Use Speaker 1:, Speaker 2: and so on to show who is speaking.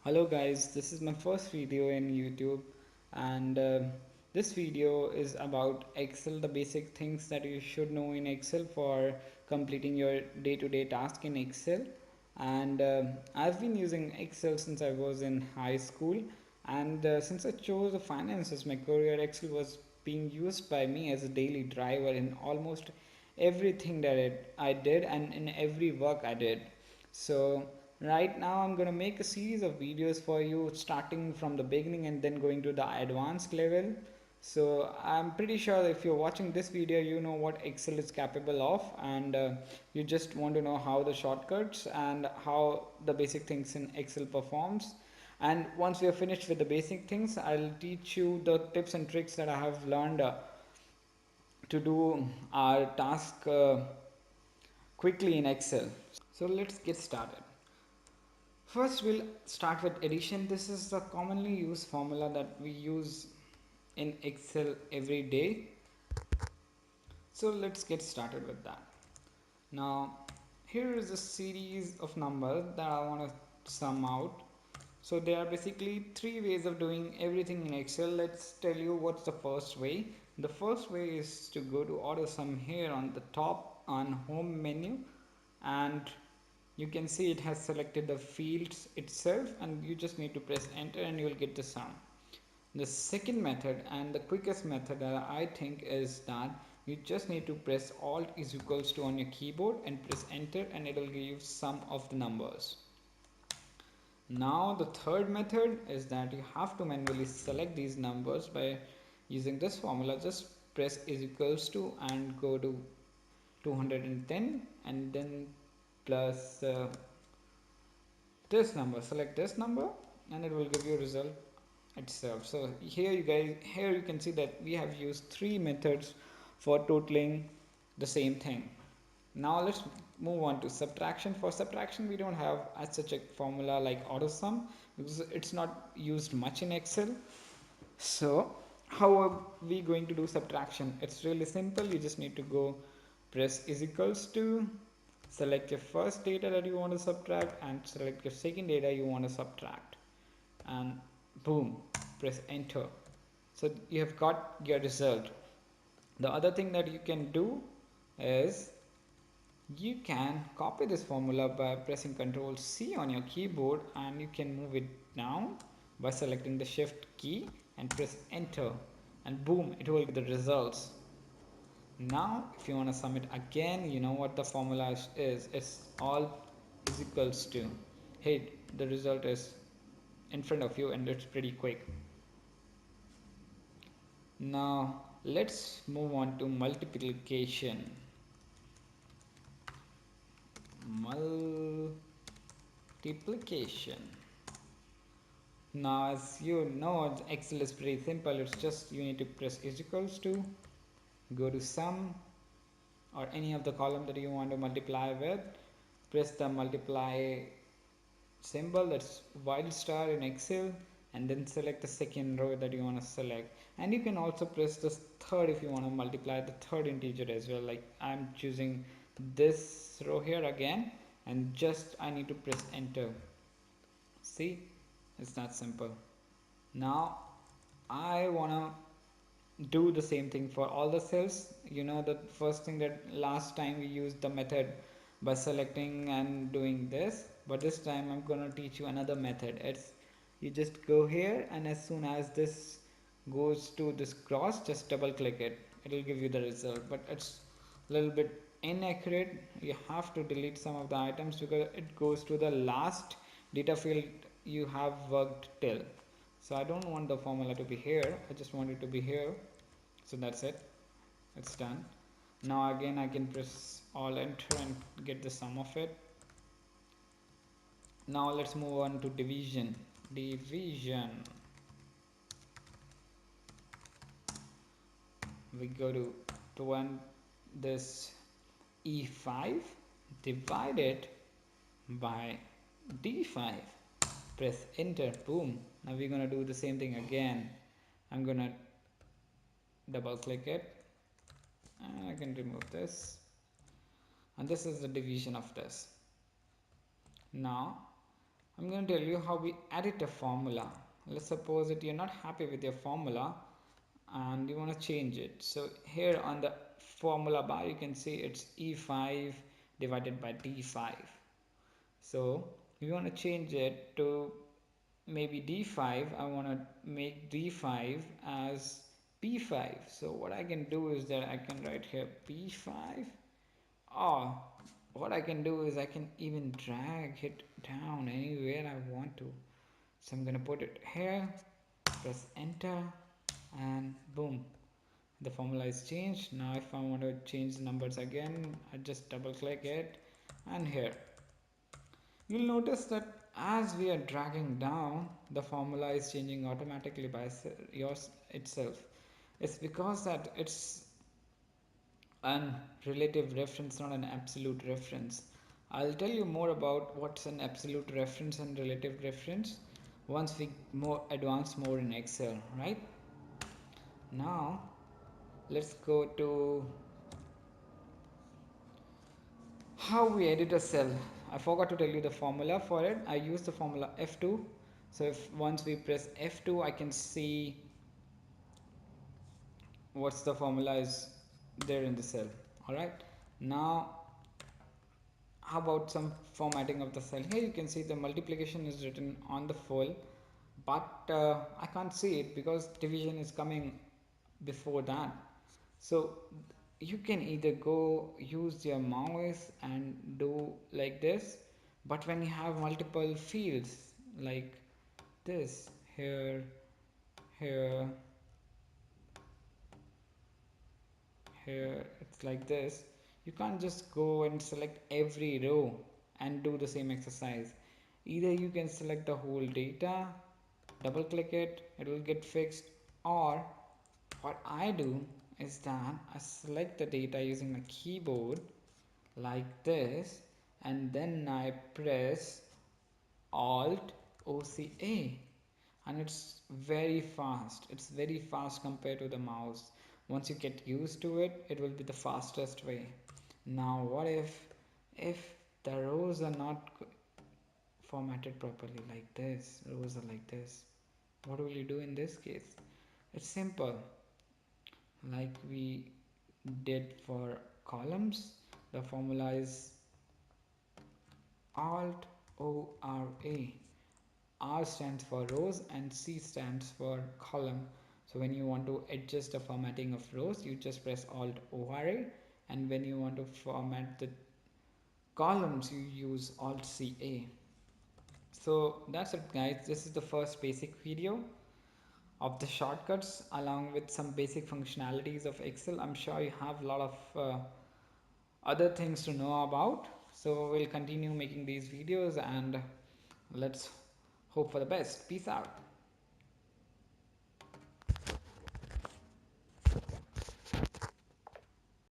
Speaker 1: Hello guys, this is my first video in YouTube and this video is about Excel, the basic things that you should know in Excel for completing your day-to-day task in Excel. And I've been using Excel since I was in high school, and since I chose the finance as my career, Excel was being used by me as a daily driver in almost everything that I did and in every work I did. So right now I'm going to make a series of videos for you starting from the beginning and then going to the advanced level. So I'm pretty sure if you're watching this video you know what Excel is capable of, and you just want to know how the shortcuts and how the basic things in Excel performs. And once we are finished with the basic things, I'll teach you the tips and tricks that I have learned to do our task quickly in Excel. So let's get started. First, we'll start with addition. This is the commonly used formula that we use in Excel every day. So let's get started with that. Now, here is a series of numbers that I want to sum out. So there are basically three ways of doing everything in Excel. Let's tell you what's the first way. The first way is to go to auto sum here on the top on home menu, and you can see it has selected the fields itself, and you just need to press enter and you will get the sum. The second method and the quickest method that I think is that you just need to press alt is equals to on your keyboard and press enter, and it will give you sum of the numbers. Now the third method is that you have to manually select these numbers by using this formula. Just press is equals to and go to 210 and then plus this number, select this number, and it will give you a result itself. So here you can see that we have used three methods for totaling the same thing. Now let's move on to subtraction. For subtraction we don't have as such a formula like auto sum because it's not used much in Excel. So how are we going to do subtraction? It's really simple. You just need to go press is equals to, select your first data that you want to subtract and select your second data you want to subtract, and boom, press enter. So you have got your result. The other thing that you can do is you can copy this formula by pressing Ctrl C on your keyboard, and you can move it down by selecting the shift key and press enter, and boom, it will give the results. Now if you want to sum it again, you know what the formula is. It's all is equals to, hey, the result is in front of you and it's pretty quick. Now let's move on to multiplication. Multiplication. Now as you know, Excel is pretty simple. It's just you need to press is equals to, go to sum or any of the column that you want to multiply with, press the multiply symbol, that's while star in Excel, and then select the second row that you want to select. And you can also press this third if you want to multiply the third integer as well. Like I'm choosing this row here again, and just I need to press enter. See, it's that simple. Now I want to do the same thing for all the cells. You know, the first thing that last time we used the method by selecting and doing this, but this time I'm going to teach you another method. It's you just go here, and as soon as this goes to this cross, just double click it, it will give you the result. But it's a little bit inaccurate. You have to delete some of the items because it goes to the last data field you have worked till. So I don't want the formula to be here, I just want it to be here. So that's it, it's done. Now again I can press all enter and get the sum of it. Now let's move on to division. We go to one this E5, divide it by D5, press enter, boom. Now we're gonna do the same thing again. I'm gonna double click it, and I can remove this, and this is the division of this. Now I'm going to tell you how we edit a formula. Let's suppose that you're not happy with your formula and you want to change it. So here on the formula bar you can see it's E5 divided by D5. So if you want to change it to maybe D5, I want to make D5 as P5. So what I can do is that I can write here P5, or what I can do is I can even drag it down anywhere I want to. So I'm gonna put it here, press enter, and boom, the formula is changed. Now if I want to change the numbers again, I just double click it, and here you'll notice that as we are dragging down, the formula is changing automatically by yours itself. It's because that it's an relative reference, not an absolute reference. I'll tell you more about what's an absolute reference and relative reference once we more advance more in Excel, right? Now let's go to how we edit a cell. I forgot to tell you the formula for it. I use the formula F2. So if once we press F2, I can see what's the formula is there in the cell. All right. Now how about some formatting of the cell? Here you can see the multiplication is written on the full, but I can't see it because division is coming before that. So you can either go use your mouse and do like this, but when you have multiple fields like this, here, here, here, it's like this, you can't just go and select every row and do the same exercise. Either you can select the whole data, double click it, it will get fixed, or what I do is that I select the data using my keyboard like this, and then I press Alt OCA, and it's very fast compared to the mouse. Once you get used to it, it will be the fastest way. Now what if the rows are not formatted properly, like this, rows are like this, what will you do in this case? It's simple, like we did for columns. The formula is Alt ORA. R stands for rows and C stands for column. So when you want to adjust the formatting of rows, you just press Alt ORA, and when you want to format the columns, you use Alt CA. So that's it guys, this is the first basic video of the shortcuts along with some basic functionalities of Excel. I'm sure you have a lot of other things to know about, so we'll continue making these videos, and let's hope for the best. Peace out.